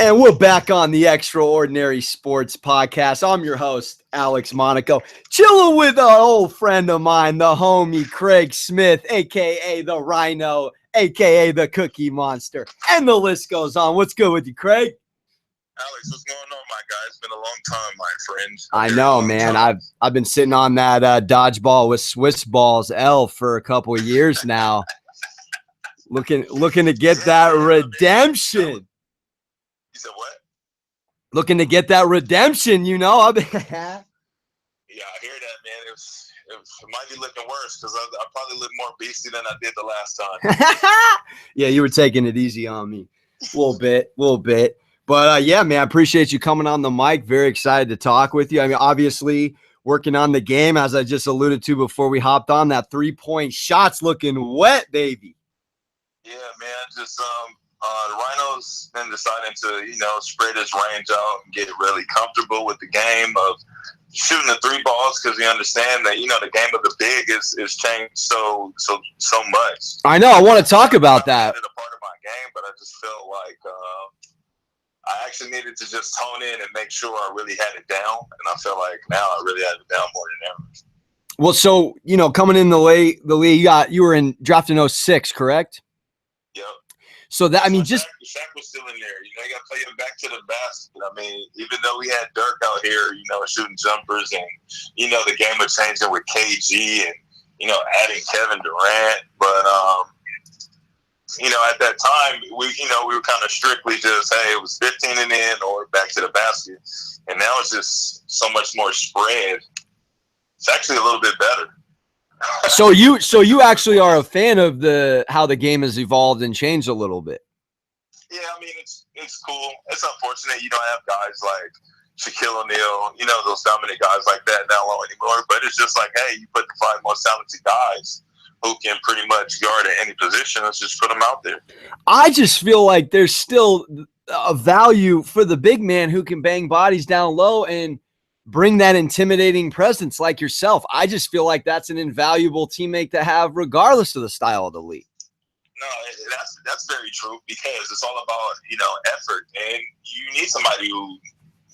And we're back on the Extraordinary Sports Podcast. I'm your host, Alex Monaco, chilling with an old friend of mine, the homie Craig Smith, a.k.a. the Rhino, a.k.a. the Cookie Monster. And the list goes on. What's good with you, Craig? Alex, what's going on, my guy? It's been a long time, my friend. I know, man. I've been sitting on that dodgeball with Swiss balls L for a couple of years now. looking to get that redemption. You said what? Looking to get that redemption, you know. Yeah, I hear that, man. It might be looking worse because I probably look more beastie than I did the last time. Yeah, you were taking it easy on me a little bit. But, yeah, man, I appreciate you coming on the mic. Very excited to talk with you. I mean, obviously, working on the game, as I just alluded to before we hopped on, that three-point shot's looking wet, baby. Yeah, man, just the Rhino's been deciding to, spread his range out and get really comfortable with the game of shooting the three balls because we understand that, the game of the big is changed so much. I know. I want to talk about that. It's a part of my game, but I just felt like I actually needed to just tone in and make sure I really had it down. And I feel like now I really had it down more than ever. Well, so, coming in the league, you were drafted in 2006, correct? Yep. So that, I mean, Shaq was still in there. You got to play him back to the basket. I mean, even though we had Dirk out here, shooting jumpers and, the game was changing with KG and, adding Kevin Durant. But, at that time, we were kind of strictly just, hey, it was 15 and in or back to the basket. And now it's just so much more spread. It's actually a little bit better. So you actually are a fan of how the game has evolved and changed a little bit. Yeah, I mean, it's cool. It's unfortunate you don't have guys like Shaquille O'Neal, those dominant guys like that now anymore. But it's just like, hey, you put the five most talented guys who can pretty much guard at any position. Let's just put them out there. I just feel like there's still a value for the big man who can bang bodies down low and bring that intimidating presence like yourself. I just feel like that's an invaluable teammate to have regardless of the style of the league. No, that's very true because it's all about, effort. And you need somebody who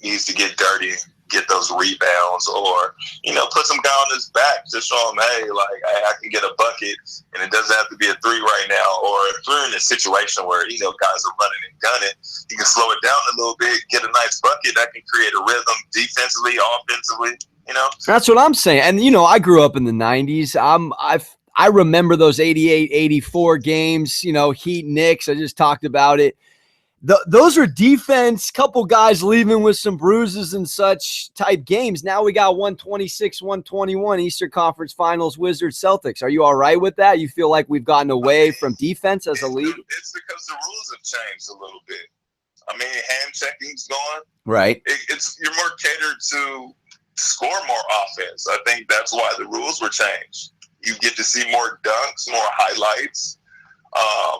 needs to get dirty and get those rebounds or, put some guy on his back to show him, hey, like, I can get a bucket and it doesn't have to be a three right now. Or if we're in a situation where, guys are running and gunning, you can slow it down a little bit, get a nice bucket that can create a rhythm defensively, offensively, That's what I'm saying. And, I grew up in the 90s. I remember those 88, 84 games, Heat Knicks. I just talked about it. Those are defense, couple guys leaving with some bruises and such type games. Now we got 126, 121 Eastern Conference Finals, Wizards, Celtics. Are you all right with that? You feel like we've gotten away from defense as a league? It's because the rules have changed a little bit. I mean, hand checking's gone. Right. You're more catered to score more offense. I think that's why the rules were changed. You get to see more dunks, more highlights,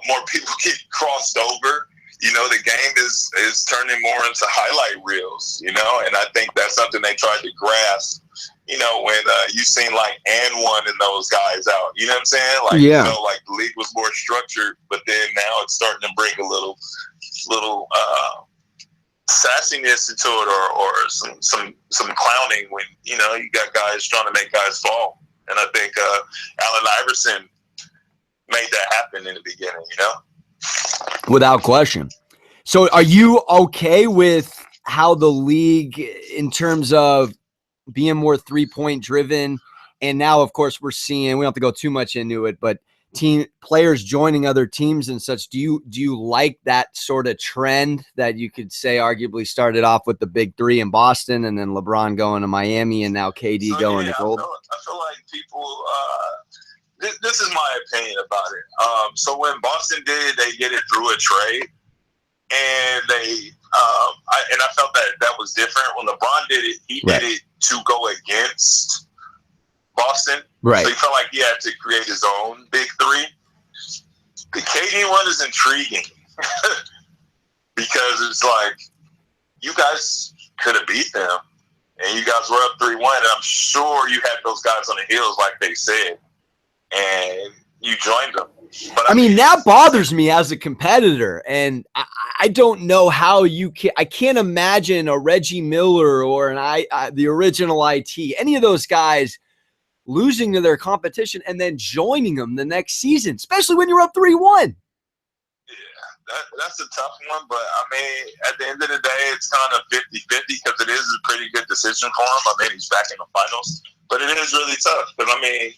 more people get crossed over. The game is turning more into highlight reels, and I think that's something they tried to grasp, when you seen like one and those guys out, you know what I'm saying? Like, yeah. Like the league was more structured, but then now it's starting to bring a little sassiness into it or some clowning when, you got guys trying to make guys fall. And I think Allen Iverson made that happen in the beginning, Without question. So are you okay with how the league, in terms of being more three-point driven, and now, of course, we're seeing, we don't have to go too much into it, but players joining other teams and such, do you like that sort of trend that you could say arguably started off with the big three in Boston and then LeBron going to Miami and now KD going to Golden? I feel like people this is my opinion about it. So when Boston did, they did it through a trade, and I felt that was different. When LeBron did it, he did it to go against Boston. Right. So he felt like he had to create his own big three. The KD one is intriguing because it's like you guys could have beat them, and you guys were up 3-1, and I'm sure you had those guys on the heels like they said. And you joined them. But I mean, that bothers me as a competitor, and I don't know how you can. I can't imagine a Reggie Miller or the original IT, any of those guys losing to their competition and then joining them the next season, especially when you're up 3-1. That's a tough one, but I mean, at the end of the day, it's kind of 50-50 because it is a pretty good decision for him. I mean, he's back in the finals, but it is really tough because, I mean,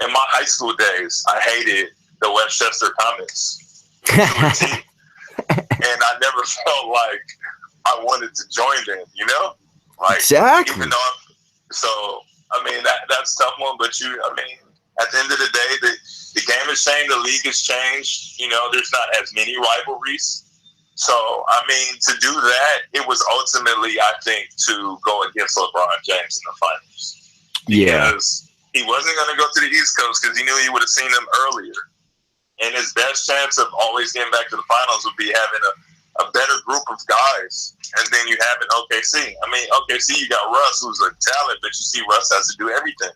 in my high school days, I hated the Westchester Comets to a T, and I never felt like I wanted to join them, you know? Like, exactly. Even though so, I mean, that's a tough one, but I mean, at the end of the day, the game has changed, the league has changed. You know, there's not as many rivalries. So, I mean, to do that, it was ultimately, I think, to go against LeBron James in the finals. Because he wasn't going to go to the East Coast because he knew he would have seen them earlier. And his best chance of always getting back to the finals would be having a better group of guys. And then you have an OKC. I mean, OKC, you got Russ, who's a talent, but you see Russ has to do everything.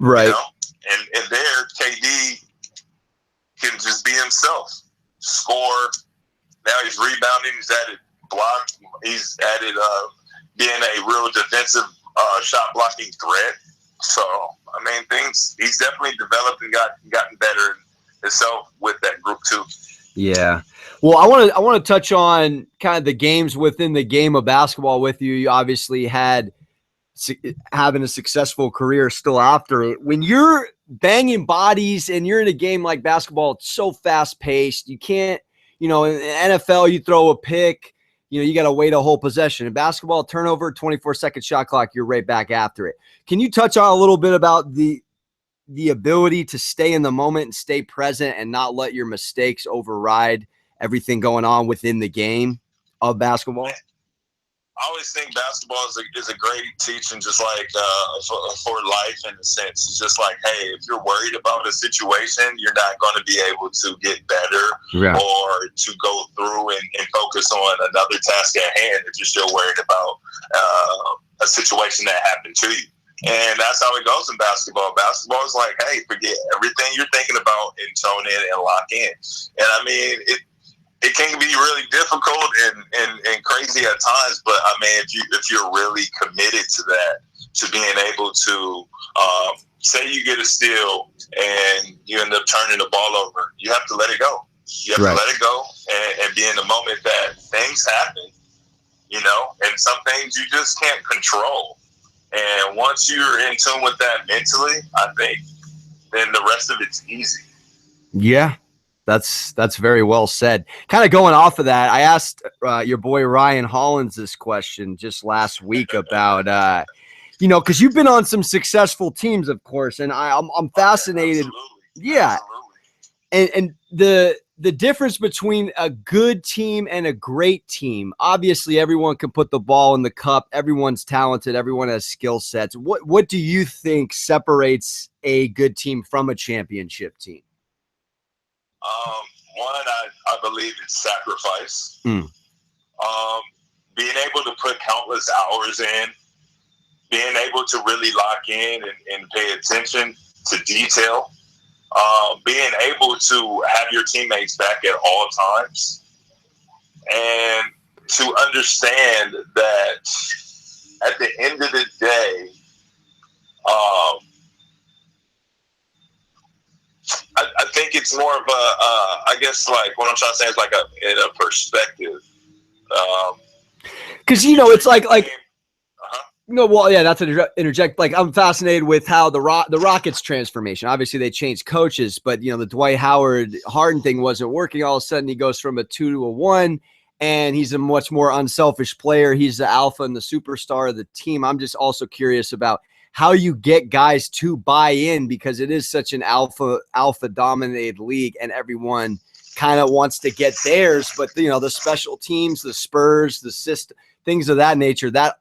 Right. You know? And there, KD can just be himself. Score. Now he's rebounding. He's added block. He's added being a real defensive shot blocking threat. So, I mean, he's definitely developed and gotten better himself with that group too. Yeah. Well, I want to touch on kind of the games within the game of basketball with you. You obviously having a successful career still after it. When you're banging bodies and you're in a game like basketball, it's so fast paced. You can't, in the NFL, you throw a pick, you got to wait a whole possession. In basketball, turnover, 24-second shot clock, you're right back after it. Can you touch on a little bit about the ability to stay in the moment and stay present and not let your mistakes override everything going on within the game of basketball? I always think basketball is a great teaching, just like for life in a sense. It's just like, hey, if you're worried about a situation, you're not going to be able to get better or to go through and focus on another task at hand if you're still worried about a situation that happened to you. And that's how it goes in basketball. Basketball is like, hey, forget everything you're thinking about and tone in and lock in. And I mean, it can be really difficult and crazy at times, but I mean, if you're really committed to that, to being able to say you get a steal and you end up turning the ball over, you have to let it go. You have to let it go and be in the moment that things happen, and some things you just can't control. And once you're in tune with that mentally, I think then the rest of it's easy. Yeah. That's very well said. Kind of going off of that, I asked your boy Ryan Hollins this question just last week about, because you've been on some successful teams, of course, and I'm fascinated. Absolutely. Yeah, Absolutely. and the difference between a good team and a great team. Obviously, everyone can put the ball in the cup. Everyone's talented. Everyone has skill sets. What do you think separates a good team from a championship team? One, I believe it's sacrifice. Being able to put countless hours in, being able to really lock in and pay attention to detail, being able to have your teammates back at all times, and to understand that at the end of the day, I think it's more of I guess like what I'm trying to say is like a perspective. Because it's like that's an interject. Like I'm fascinated with how the Rockets transformation. Obviously, they changed coaches, but the Dwight Howard Harden thing wasn't working. All of a sudden, he goes from a 2 to a 1, and he's a much more unselfish player. He's the alpha and the superstar of the team. I'm just also curious about how you get guys to buy in, because it is such an alpha dominated league and everyone kind of wants to get theirs. But the special teams, the Spurs, the system, things of that nature, that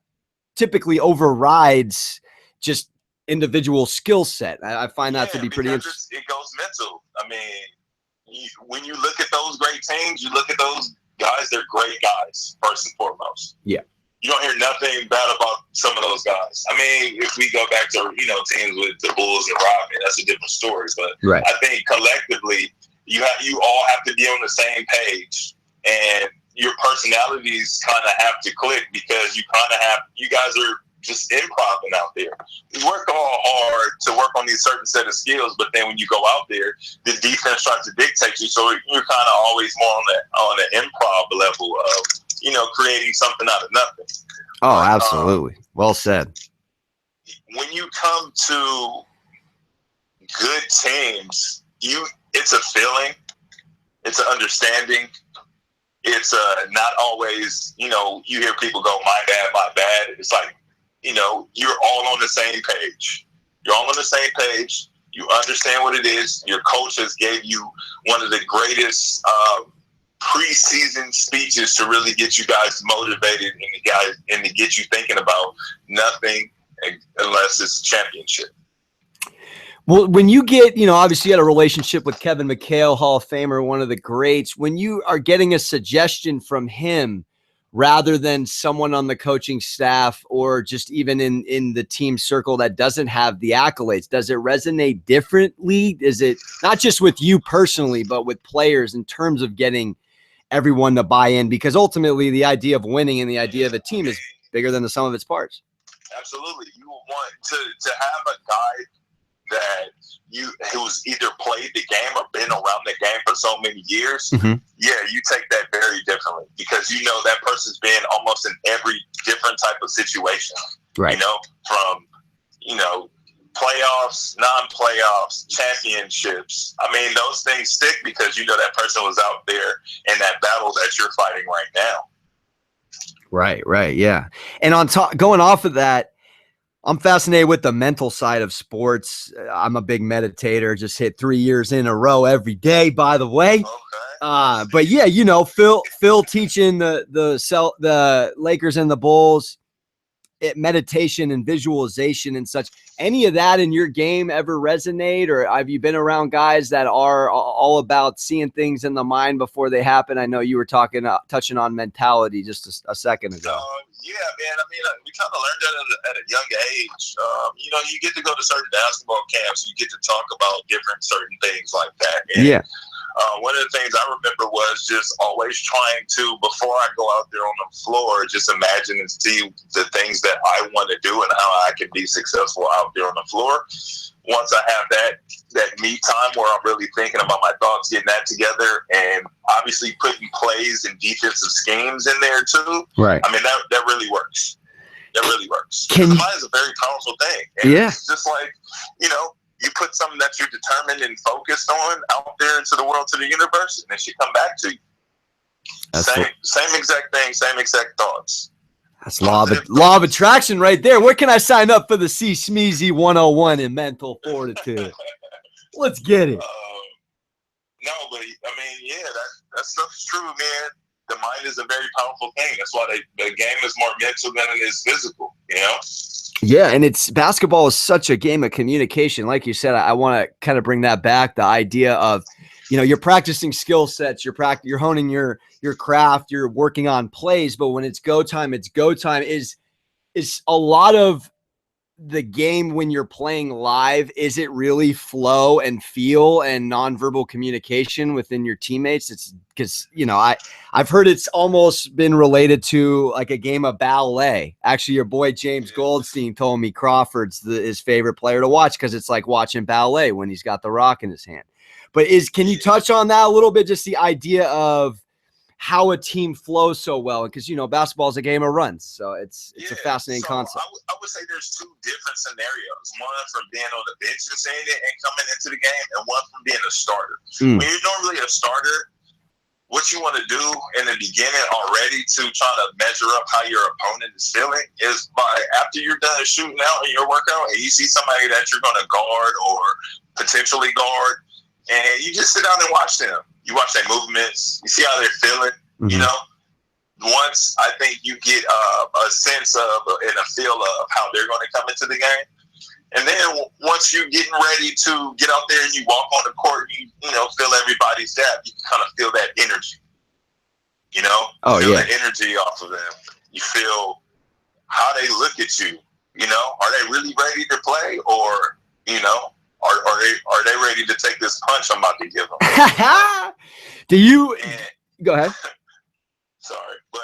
typically overrides just individual skill set. I find that to be pretty interesting. It goes mental. I mean, when you look at those great teams, you look at those guys, they're great guys, first and foremost. Yeah. you don't hear nothing bad about some of those guys. I mean, if we go back to, you know, teams with the Bulls and Rodman, that's a different story. But right. I think collectively, you all have to be on the same page, and your personalities kind of have to click, because you guys are just improving out there. You work all hard to work on these certain set of skills, but then when you go out there, the defense tries to dictate you. So you're kind of always more on the improv level of, you know, creating something out of nothing. Oh, absolutely. Well said. When you come to good teams, it's a feeling, it's an understanding. It's not always, you know, you hear people go, my bad, my bad. It's like, you know, you're all on the same page. You're all on the same page. You understand what it is. Your coach has gave you one of the greatest preseason speeches to really get you guys motivated and to get you thinking about nothing unless it's a championship. Well, when you get, you know, obviously you had a relationship with Kevin McHale, Hall of Famer, one of the greats. When you are getting a suggestion from him rather than someone on the coaching staff or just even in the team circle that doesn't have the accolades, does it resonate differently? Is it not just with you personally, but with players in terms of getting everyone to buy in? Because ultimately the idea of winning and the idea of a team is bigger than the sum of its parts. Absolutely. You want to have a guy who's either played the game or been around the game for so many years. Mm-hmm. Yeah, you take that very differently, because you know that person's been almost in every different type of situation. Right. You know, from, you know, playoffs, non-playoffs, championships. I mean, those things stick because you know that person was out there in that battle that you're fighting right now. Right, yeah. And going off of that, I'm fascinated with the mental side of sports. I'm a big meditator, just hit 3 years in a row every day, by the way. Okay. But yeah, you know, Phil teaching the Lakers and the Bulls meditation and visualization and such. Any of that in your game ever resonate, or have you been around guys that are all about seeing things in the mind before they happen? I know you were touching on mentality just a second ago. Yeah, man. I mean, we kind of learned that at a young age. You know, you get to go to certain basketball camps. You get to talk about different certain things like that. And, yeah. One of the things I remember was just always trying to, before I go out there on the floor, just imagine and see the things that I want to do and how I can be successful out there on the floor. Once I have that me time where I'm really thinking about my thoughts, getting that together, and obviously putting plays and defensive schemes in there too. Right. I mean, that really works. That really works. The mind is a very powerful thing. And it's just like, you know, you put something that you're determined and focused on out there into the world, to the universe, and it should come back to you. Same exact thing, same exact thoughts. That's law of attraction right there. Where can I sign up for the CSMEEZY 101 in mental fortitude? Let's get it. No, but I mean, yeah, that stuff's true, man. The mind is a very powerful thing. That's why the game is more mental than it is physical, you know? Yeah, and basketball is such a game of communication. Like you said, I want to kind of bring that back, the idea of, you know, you're practicing skill sets, you're honing your craft, you're working on plays, but when it's go time is a lot of the game when you're playing live. Is it really flow and feel and nonverbal communication within your teammates? It's because, you know, I've heard it's almost been related to like a game of ballet. Actually, your boy James Goldstein told me Crawford's his favorite player to watch because it's like watching ballet when he's got the rock in his hand. But can you touch on that a little bit? Just the idea of how a team flows so well, because, you know, basketball is a game of runs, so it's a fascinating concept. I would say there's two different scenarios: one from being on the bench and seeing it and coming into the game, and one from being a starter. When you're normally a starter, what you want to do in the beginning already to try to measure up how your opponent is feeling is after you're done shooting out in your workout and you see somebody that you're going to guard or potentially guard, and you just sit down and watch them. You watch their movements. You see how they're feeling. Mm-hmm. You know, once I think you get a sense of and a feel of how they're going to come into the game, and then once you're getting ready to get out there and you walk on the court, you know, feel everybody's dab. You kind of feel that energy. You know, feel that energy off of them. You feel how they look at you. You know, are they really ready to play, or you know, are they ready to take this punch I'm about to give them? Do you go ahead? Sorry, but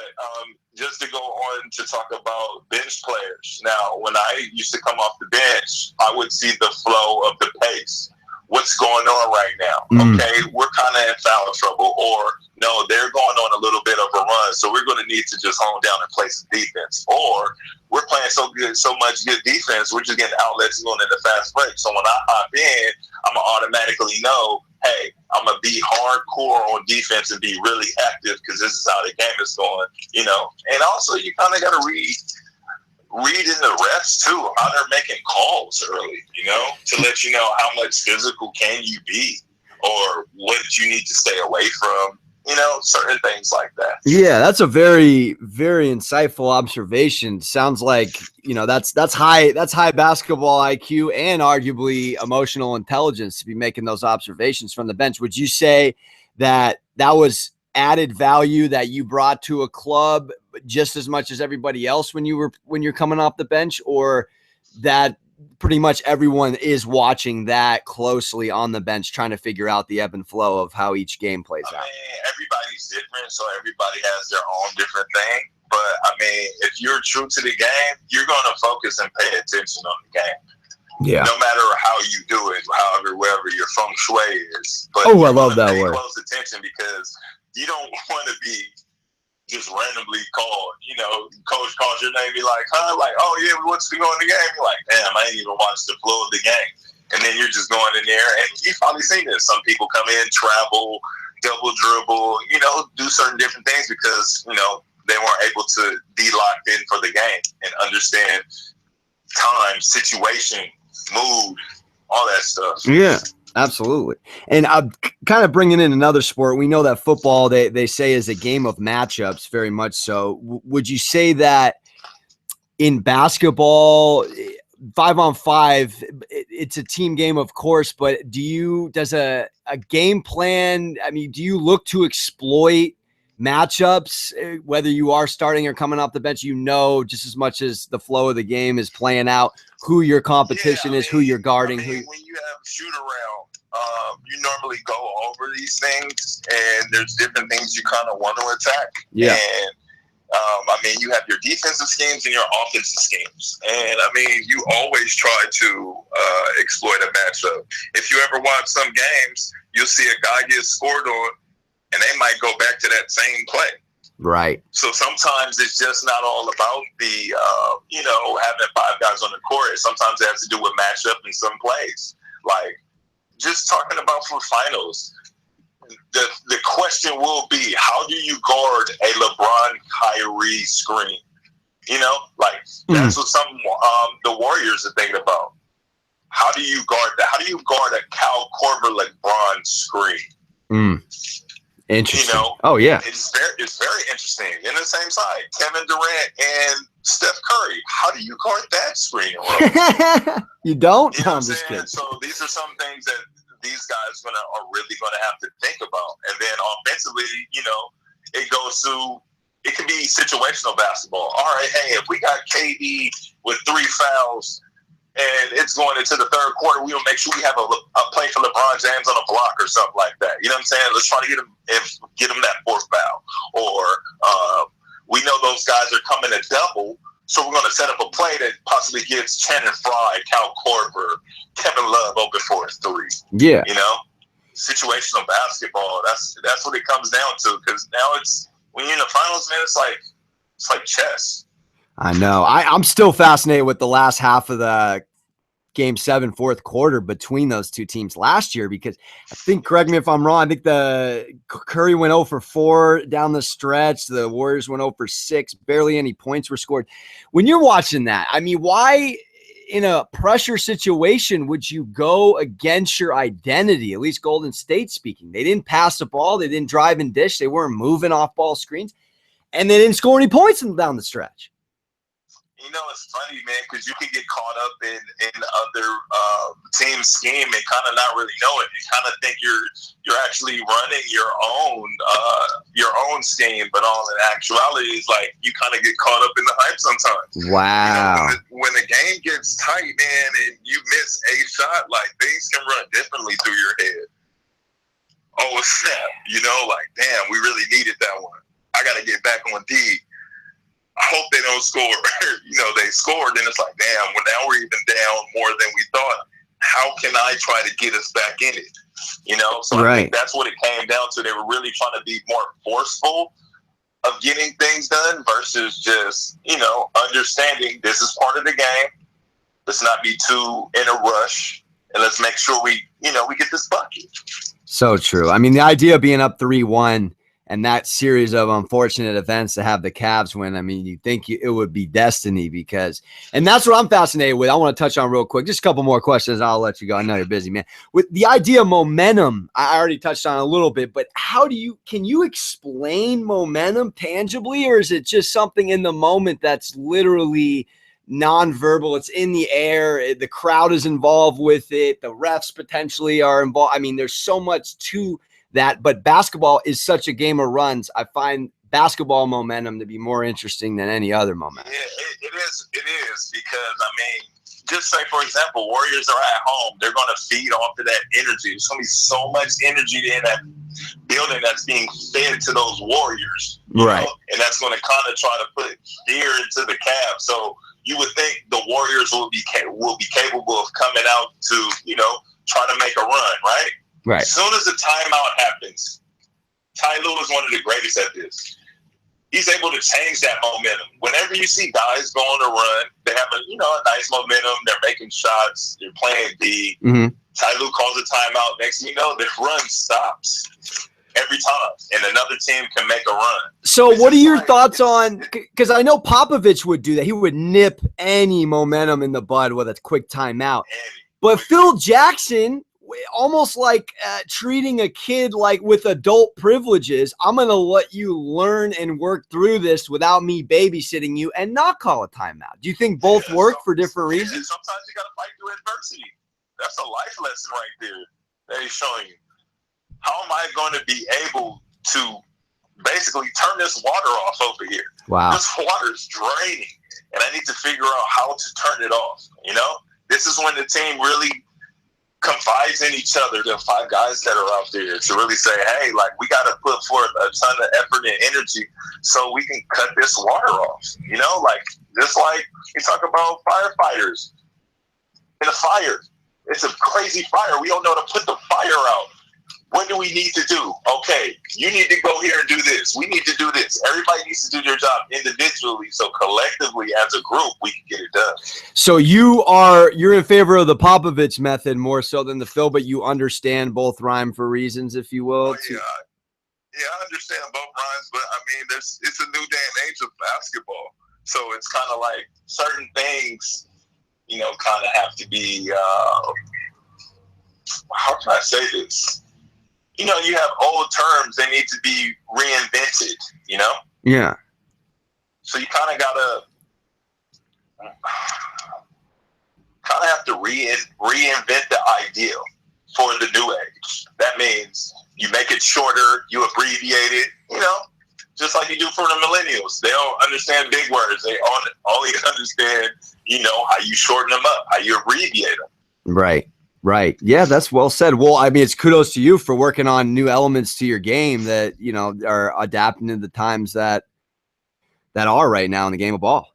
just to go on to talk about bench players. Now, when I used to come off the bench, I would see the flow of the pace. What's going on right now? Okay, we're kind of in foul trouble, or no, they're going on a little bit of a run, so we're going to need to just hone down and play some defense. Or we're playing so much good defense, we're just getting outlets going in the fast break. So when I hop in, I'm gonna automatically know, hey, I'm gonna be hardcore on defense and be really active because this is how the game is going, you know. And also, you kind of got to read in the refs too, how they're making calls early, you know, to let you know how much physical can you be, or what you need to stay away from, you know, certain things like that. Yeah, that's a very, very insightful observation. Sounds like, you know, that's high basketball IQ and arguably emotional intelligence to be making those observations from the bench. Would you say that was added value that you brought to a club just as much as everybody else when you're coming off the bench, or that pretty much everyone is watching that closely on the bench, trying to figure out the ebb and flow of how each game plays out? I mean, everybody's different, so everybody has their own different thing. But I mean, if you're true to the game, you're going to focus and pay attention on the game. Yeah. No matter how you do it, wherever your feng shui is. But I love that word. Close attention, because you don't want to be just randomly called. You know, coach calls your name, be like, huh? Like, oh yeah, we want you to go in the game. You're like, damn, I ain't even watched the flow of the game. And then you're just going in there, and you've probably seen this. Some people come in, travel, double dribble, you know, do certain different things because, you know, they weren't able to be locked in for the game and understand time, situation, mood, all that stuff. Yeah, absolutely. And I'm kind of bringing in another sport. We know that football, they say, is a game of matchups, very much so. Would you say that in basketball, 5-on-5, it's a team game, of course, but does a game plan, I mean, do you look to exploit matchups, whether you are starting or coming off the bench, you know, just as much as the flow of the game is playing out, who your competition is, who you're guarding? When you have shoot around, you normally go over these things, and there's different things you kind of want to attack. Yeah. And I mean, you have your defensive schemes and your offensive schemes. And I mean, you always try to exploit a matchup. If you ever watch some games, you'll see a guy get scored on, and they might go back to that same play. Right. So sometimes it's just not all about the, you know, having 5 guys on the court. Sometimes it has to do with matchup in some plays. Like, just talking about for finals, the question will be, how do you guard a LeBron Kyrie screen? You know, like, that's what some the Warriors are thinking about. How do you guard that? How do you guard a Cal Korver LeBron screen? Interesting. You know, oh yeah, it's very interesting. In the same side, Kevin Durant and Steph Curry. How do you guard that screen? You don't. You know No, what I'm just kidding. So these are some things that these guys are really gonna have to think about. And then offensively, you know, it can be situational basketball. All right, hey, if we got KD with 3 fouls and it's going into the third quarter, we'll make sure we have a play for LeBron James on a block or something like that. You know what I'm saying? Let's try to get him that 4th foul. Or we know those guys are coming to double, so we're going to set up a play that possibly gives Channing Frye, Cal Korver, Kevin Love open for a 3. Yeah. You know, situational basketball. That's what it comes down to. Because now when you're in the finals, man, it's like chess. I know. I'm still fascinated with the last half of the Game 7 4th quarter between those two teams last year, because I think, correct me if I'm wrong, I think the Curry went 0 for 4 down the stretch. The Warriors went 0 for 6. Barely any points were scored. When you're watching that, I mean, why in a pressure situation would you go against your identity? At least Golden State speaking. They didn't pass the ball. They didn't drive and dish. They weren't moving off ball screens. And they didn't score any points down the stretch. You know, it's funny, man, because you can get caught up in other team scheme and kind of not really know it. You kind of think you're actually running your own scheme, but all in actuality, is like you kind of get caught up in the hype sometimes. Wow. You know, when the game gets tight, man, and you miss a shot, like things can run differently through your head. Oh, snap! You know, like damn, we really needed that one. I got to get back on D. I hope they don't score. You know, they scored, and it's like, damn, well, now we're even down more than we thought. How can I try to get us back in it? You know, so I think that's what it came down to. They were really trying to be more forceful of getting things done versus just, you know, understanding this is part of the game. Let's not be too in a rush, and let's make sure we get this bucket. So true. I mean, the idea of being up 3-1 and that series of unfortunate events to have the Cavs win, I mean, you think it would be destiny and that's what I'm fascinated with. I want to touch on real quick, just a couple more questions. I'll let you go. I know you're busy, man. With the idea of momentum, I already touched on a little bit, but can you explain momentum tangibly, or is it just something in the moment that's literally nonverbal? It's in the air. The crowd is involved with it. The refs potentially are involved. I mean, there's so much to that, but basketball is such a game of runs. I find basketball momentum to be more interesting than any other momentum. Yeah, it is because, I mean, just say, for example, Warriors are at home. They're going to feed off of that energy. There's going to be so much energy in that building that's being fed to those Warriors. Right. Know? And that's going to kind of try to put fear into the Cavs. So you would think the Warriors will be capable of coming out to, you know, try to make a run, right? Right. As soon as the timeout happens, Ty Lue is one of the greatest at this. He's able to change that momentum. Whenever you see guys go on a run, they have a nice momentum. They're making shots. They're playing D. Mm-hmm. Ty Lue calls a timeout. Next thing you know, the run stops every time, and another team can make a run. So what are your thoughts on, because I know Popovich would do that. He would nip any momentum in the bud with a quick timeout. But Phil Jackson, almost like treating a kid like with adult privileges, I'm going to let you learn and work through this without me babysitting you and not call a timeout. Do you think both work for different reasons? Sometimes you got to fight through adversity. That's a life lesson right there that he's showing you. How am I going to be able to basically turn this water off over here? Wow. This water's draining, and I need to figure out how to turn it off. You know, this is when the team really confides in each other, the 5 guys that are out there, to really say, hey, like, we got to put forth a ton of effort and energy so we can cut this water off. You know, like, just like you talk about firefighters in a fire. It's a crazy fire. We don't know to put the fire out. What do we need to do? Okay, you need to go here and do this. We need to do this. Everybody needs to do their job individually, so collectively as a group, we can get it done. So you're in favor of the Popovich method more so than the Phil, but you understand both rhyme for reasons, if you will. Yeah, I understand both rhymes, but I mean, it's a new day and age of basketball, so it's kind of like certain things, you know, kind of have to be. How can I say this? You know, you have old terms that need to be reinvented, you know? Yeah. So you kind of have to reinvent the ideal for the new age. That means you make it shorter, you abbreviate it, you know, just like you do for the millennials. They don't understand big words. They only understand, you know, how you shorten them up, how you abbreviate them. Right. Right. Yeah, that's well said. Well, I mean, it's kudos to you for working on new elements to your game that, you know, are adapting to the times that are right now in the game of ball.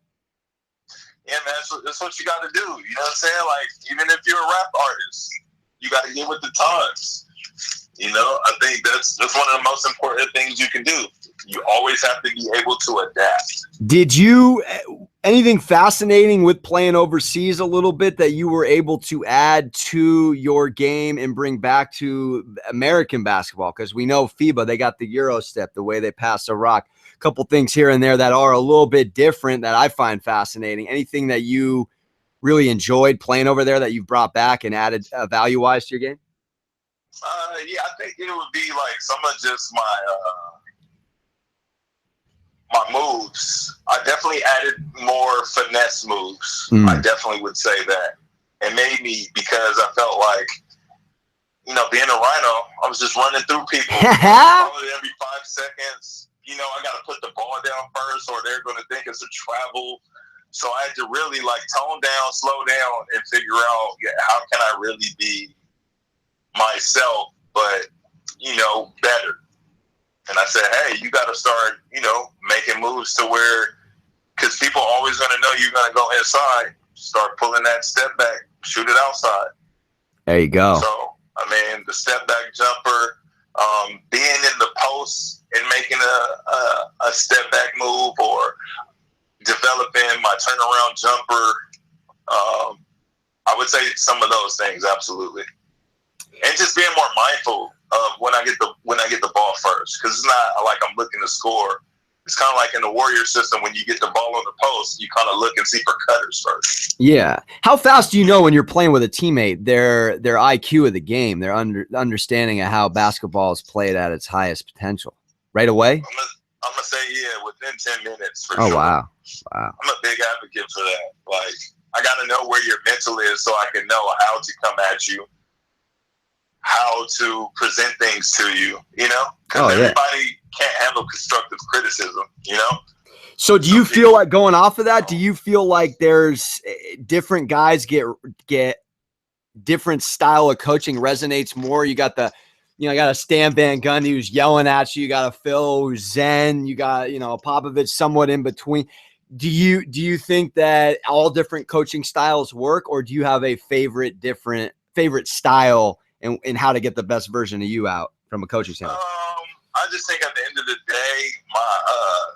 Yeah, man, that's what you got to do. You know what I'm saying? Like, even if you're a rap artist, you got to get with the times. You know, I think that's one of the most important things you can do. You always have to be able to adapt. Did you anything fascinating with playing overseas a little bit that you were able to add to your game and bring back to American basketball? Because we know FIBA, they got the Euro step, the way they pass the rock. A couple things here and there that are a little bit different that I find fascinating. Anything that you really enjoyed playing over there that you've brought back and added value-wise to your game? Yeah, I think it would be like some of just my my moves, I definitely added more finesse moves. I definitely would say that. It made me, because I felt like, you know, being a Rhino, I was just running through people probably every 5 seconds. You know, I got to put the ball down first, or they're going to think it's a travel. So I had to really like tone down, slow down, and figure out how can I really be myself, but, you know, better. And I said, hey, you got to start, you know, making moves to where, because people are always going to know you're going to go inside. Start pulling that step back, shoot it outside. There you go. So, I mean, the step back jumper, being in the post and making a step back move, or developing my turnaround jumper. I would say some of those things, absolutely. And just being more mindful of when I get the ball first, because it's not like I'm looking to score. It's kind of like in the Warrior system, when you get the ball on the post, you kind of look and see for cutters first. Yeah. How fast do you know when you're playing with a teammate, their IQ of the game, their understanding of how basketball is played at its highest potential? Right away? I'm gonna say, yeah, within 10 minutes for Oh, sure. wow. I'm a big advocate for that. Like, I got to know where your mental is so I can know how to come at you, how to present things to you, you know? Because everybody can't handle constructive criticism, you know? So do you feel like, going off of that, do you feel like there's different guys get different style of coaching resonates more? You got the, you know, you got a Stan Van Gundy who's yelling at you. You got a Phil who's zen. You got, you know, a Popovich somewhat in between. Do you think that all different coaching styles work, or do you have a favorite style and how to get the best version of you out from a coaching standpoint? I just think at the end of the day, I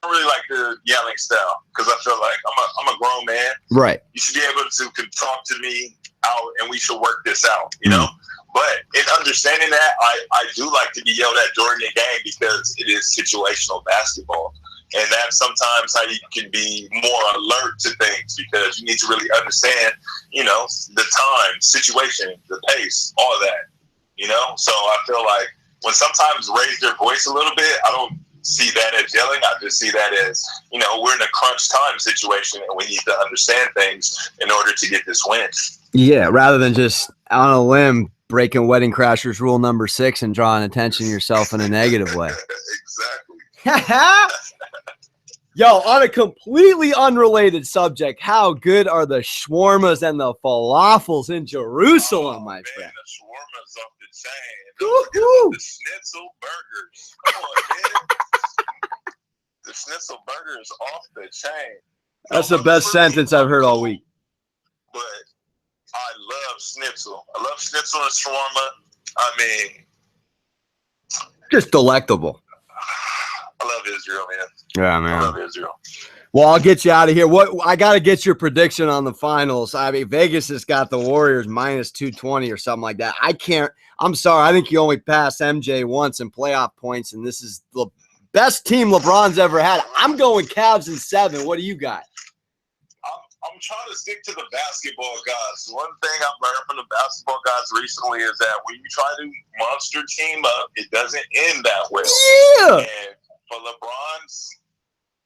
don't really like the yelling style, because I feel like I'm a grown man. Right. You should be able to talk to me out, and we should work this out, you know? But in understanding that, I do like to be yelled at during the game, because it is situational basketball. And that's sometimes how you can be more alert to things, because you need to really understand, you know, the time, situation, the pace, all of that, you know? So I feel like when sometimes raise their voice a little bit, I don't see that as yelling. I just see that as, you know, we're in a crunch time situation, and we need to understand things in order to get this win. Yeah, rather than just on a limb breaking Wedding Crashers rule number 6 and drawing attention to yourself in a negative way. Exactly. Yo, on a completely unrelated subject, how good are the shawarmas and the falafels in Jerusalem, my friend? The shawarma's off the chain. Don't forget about the schnitzel burgers. Come on, man. The schnitzel burgers off the chain. That's the best sentence I've heard all week. But I love schnitzel. I love schnitzel and shawarma. I mean, just delectable. I love Israel, man. Yeah, man. I love Israel. Well, I'll get you out of here. I got to get your prediction on the finals. I mean, Vegas has got the Warriors minus 220 or something like that. I'm sorry. I think you only passed MJ once in playoff points, and this is the best team LeBron's ever had. I'm going Cavs in 7. What do you got? I'm trying to stick to the basketball guys. One thing I've learned from the basketball guys recently is that when you try to monster team up, it doesn't end that well. Yeah. And for LeBron's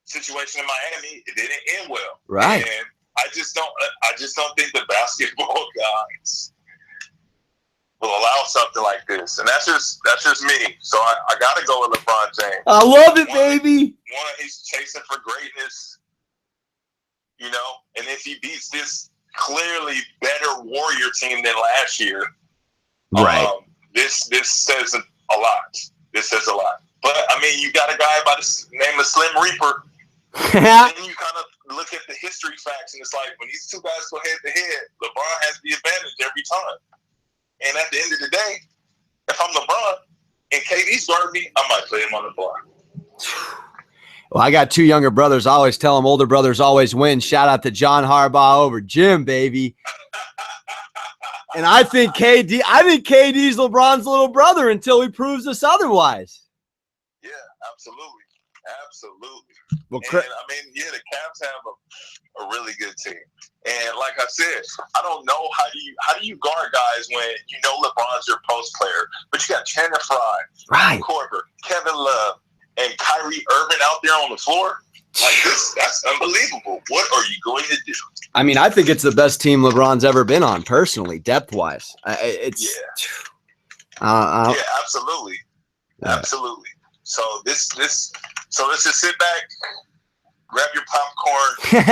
situation in Miami, it didn't end well. Right. And I just don't think the basketball guys will allow something like this. And that's just me. So I gotta go with LeBron James. I love it, baby. One, he's chasing for greatness. You know, and if he beats this clearly better Warrior team than last year, right? This says a lot. This says a lot. But I mean, you got a guy by the name of Slim Reaper. And then you kind of look at the history facts, and it's like when these two guys go head to head, LeBron has the advantage every time. And at the end of the day, if I'm LeBron and KD's guarding me, I might play him on the block. Well, I got 2 younger brothers. I always tell them older brothers always win. Shout out to John Harbaugh over Jim, baby. And I think KD's LeBron's little brother until he proves us otherwise. Yeah, absolutely. Well, and I mean, yeah, the Cavs have a really good team. And like I said, I don't know how do you guard guys when you know LeBron's your post player, but you got Channing Frye, right, Korver, Kevin Love, and Kyrie Irving out there on the floor. Like this, that's unbelievable. What are you going to do? I mean, I think it's the best team LeBron's ever been on, personally, depth-wise. It's yeah, absolutely, absolutely. So so let's just sit back, grab your popcorn,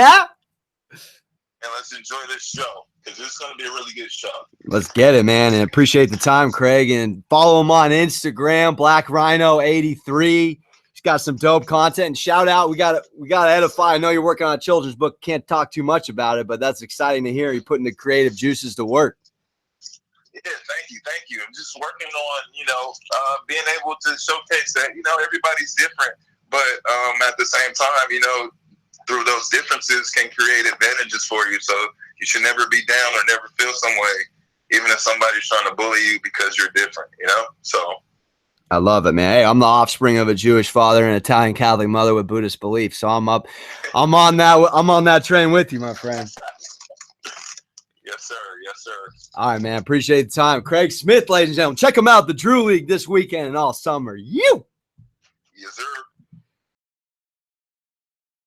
and let's enjoy this show because it's going to be a really good show. Let's get it, man, and appreciate the time, Craig. And follow him on Instagram, Black Rhino 83. He's got some dope content. And shout out, we got to edify. I know you're working on a children's book. Can't talk too much about it, but that's exciting to hear. You're putting the creative juices to work. Yeah, thank you. I'm just working on, being able to showcase that, everybody's different, but at the same time, through those differences can create advantages for you. So you should never be down or never feel some way, even if somebody's trying to bully you because you're different, So I love it, man. Hey, I'm the offspring of a Jewish father and an Italian Catholic mother with Buddhist beliefs. So I'm on that train with you, my friend. Yes, sir. Yes, sir. All right, man. Appreciate the time. Craig Smith, ladies and gentlemen. Check him out, the Drew League this weekend and all summer. Yes, sir.